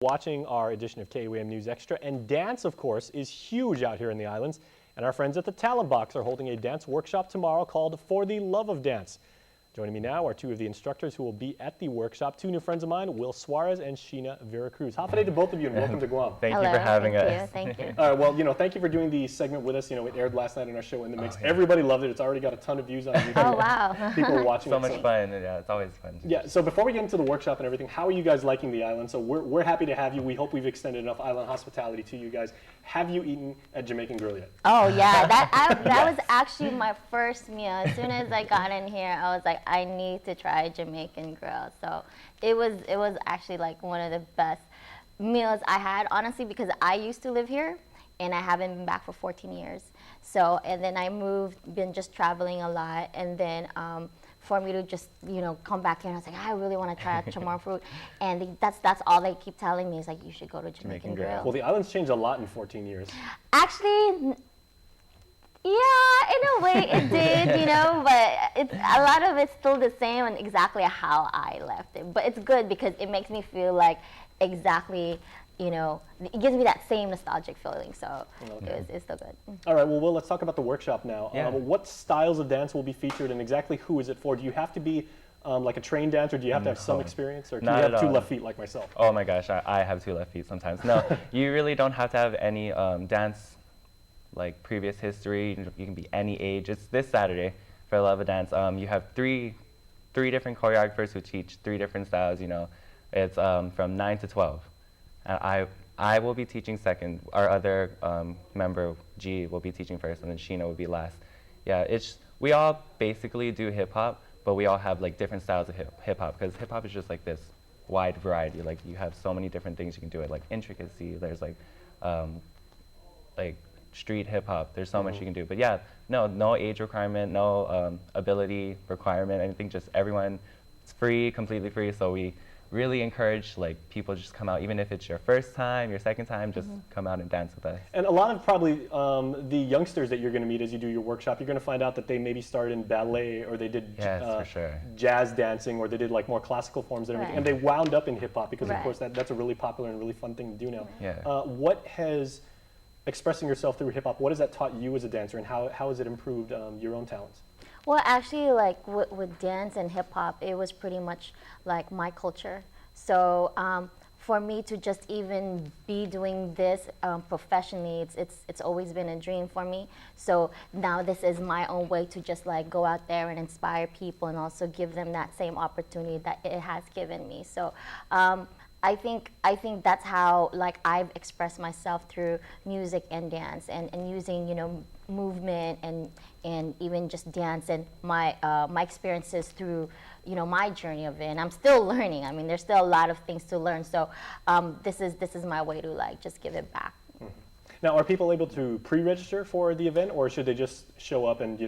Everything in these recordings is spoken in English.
watching our edition of KUAM News Extra. And dance, of course, is huge out here in the islands. And our friends at the Talent Box are holding a dance workshop tomorrow called For the Love of Dance. Joining me now are two of the instructors who will be at the workshop. Two new friends of mine, Will Suarez and Sheena Veracruz. Hafa to both of you and welcome to Guam. Thank you for having us. Thank you. Well, thank you for doing the segment with us. It aired last night on our show In the Mix. Everybody loved it. It's already got a ton of views on YouTube. Oh, wow. People are watching so it. Much fun. Yeah, it's always fun. Yeah, so before we get into the workshop and everything, how are you guys liking the island? So we're happy to have you. We hope we've extended enough island hospitality to you guys. Have you eaten at Jamaican Grill yet? Oh, yeah. That was actually my first meal. As soon as I got in here, I was like, I need to try Jamaican Grill. So it was actually like one of the best meals I had, honestly, because I used to live here and I haven't been back for 14 years. So, and then I moved, been just traveling a lot, and then for me to just, come back here, and I was like, I really want to try chamorro fruit, and that's all they keep telling me is like, you should go to Jamaican Grill. Well, the island's changed a lot in 14 years. Actually, yeah, in a way it did, but a lot of it's still the same and exactly how I left it. But it's good because it makes me feel like exactly, it gives me that same nostalgic feeling. So it's still good. All right, well, Will, let's talk about the workshop now. Yeah. What styles of dance will be featured and exactly who is it for? Do you have to be like a trained dancer? Do you have to have some experience? Or can you have two left feet like myself? Oh my gosh, I have two left feet sometimes. No, you really don't have to have any dance like previous history. You can be any age. It's this Saturday for Love of Dance. You have three different choreographers who teach three different styles. It's from 9 to 12. I will be teaching second. Our other member G will be teaching first, and then Sheena will be last. Yeah, we all basically do hip hop, but we all have like different styles of hip hop because hip hop is just like this wide variety. Like you have so many different things you can do it. Like intricacy. There's like street hip hop. There's so much you can do. But yeah, no age requirement, no ability requirement, anything. Just everyone. It's free, completely free. So we really encourage people just come out, even if it's your first time, your second time, just come out and dance with us. And a lot of probably the youngsters that you're going to meet as you do your workshop, you're going to find out that they maybe started in ballet or they did for sure. jazz dancing or they did like more classical forms and everything, and they wound up in hip hop because of course that's a really popular and really fun thing to do now. Yeah. What has expressing yourself through hip hop, what has that taught you as a dancer, and how has it improved your own talents? Well, actually, like with dance and hip hop, it was pretty much like my culture. So for me to just even be doing this professionally, it's always been a dream for me. So now this is my own way to just like go out there and inspire people and also give them that same opportunity that it has given me. So. I think that's how I've expressed myself through music and dance and using movement and even just dance and my experiences through my journey of it, and I'm still learning. I mean, there's still a lot of things to learn. So this is my way to just give it back. Mm-hmm. Now, are people able to pre-register for the event, or should they just show up and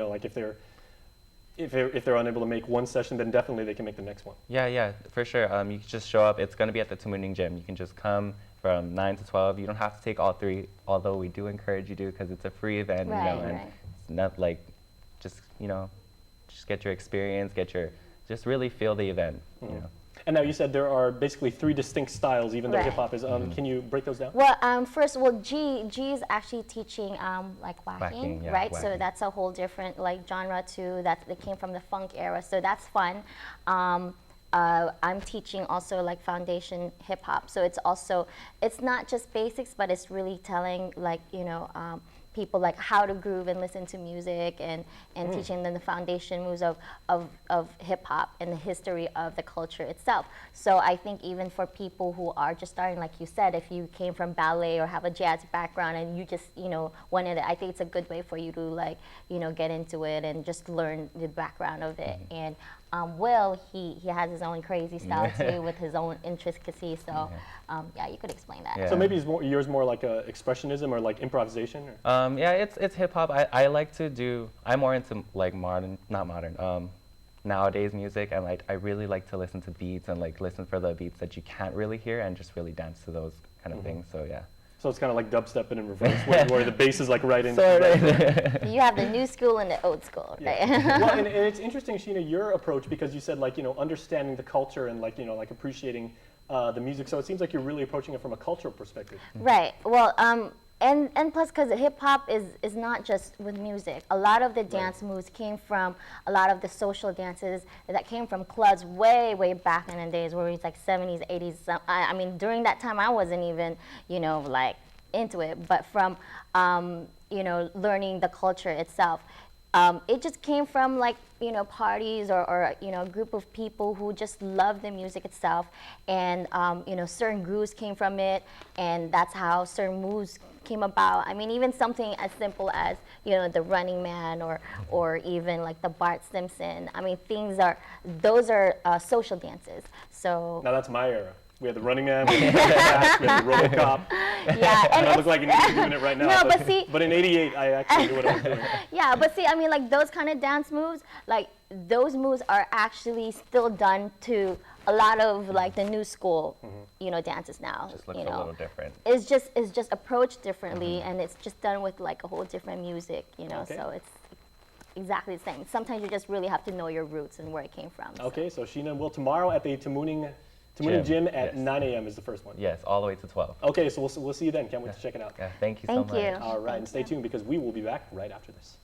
if they're unable to make one session, then definitely they can make the next one? Yeah, for sure. You can just show up. It's going to be at the Tumuning Gym. You can just come from 9 to 12. You don't have to take all three, although we do encourage you to because it's a free event, and it's not just get your experience, just really feel the event, And now you said there are basically three distinct styles, even though hip hop is. Can you break those down? Well, first, G is actually teaching whacking, right? Whacking. So that's a whole different genre too. That came from the funk era, so that's fun. I'm teaching also foundation hip hop, so it's not just basics, but it's really telling people how to groove and listen to music and teaching them the foundation moves of hip hop and the history of the culture itself. So I think even for people who are just starting, like you said, if you came from ballet or have a jazz background and you just wanted it, I think it's a good way for you to get into it and just learn the background of it. And Will, he has his own crazy style too with his own intricacy. So you could explain that. So maybe yours more like expressionism or like improvisation? Or? Yeah, it's hip hop. I like to do. I'm more into nowadays music, and I really like to listen to beats and listen for the beats that you can't really hear and just really dance to those kind of things. So yeah. So it's kind of like dubstep in reverse, where the bass is right in. You have the new school and the old school, right? Yeah. Well, and it's interesting, Sheena, your approach, because you said understanding the culture and appreciating the music. So it seems like you're really approaching it from a cultural perspective. Right. Well, and plus, because hip hop is not just with music. A lot of the dance moves came from a lot of the social dances that came from clubs way back in the days, where it's like 70s, 80s. I mean, during that time, I wasn't even, you know, like into it. But from, you know, learning the culture itself. It just came from, like, you know, parties or you know, a group of people who just love the music itself, and you know, certain grooves came from it, and that's how certain moves came about. I mean, even something as simple as, you know, the Running Man, or even like the Bart Simpson. I mean, those are social dances. So Now that's my era. We had the Running Man, we had the RoboCop. yeah, And I look like an idiot doing it right now. No, but see- but in '88, I actually knew what I was doing. yeah, but see, I mean, like those kind of dance moves, like those moves are actually still done to a lot of like the new school, you know, dances now. Just looks you a know. little different. It's just approached differently, and it's just done with like a whole different music, you know. Okay. So it's exactly the same. Sometimes you just really have to know your roots and where it came from. So. Okay, so Sheena and Will, tomorrow at the Tamuning Gym at Yes. 9 a.m. is the first one. Yes, all the way to 12. Okay, so we'll see you then. Can't wait to check it out. Yeah, thank you so Thank much. you. All right, Thank and stay you. tuned because we will be back right after this.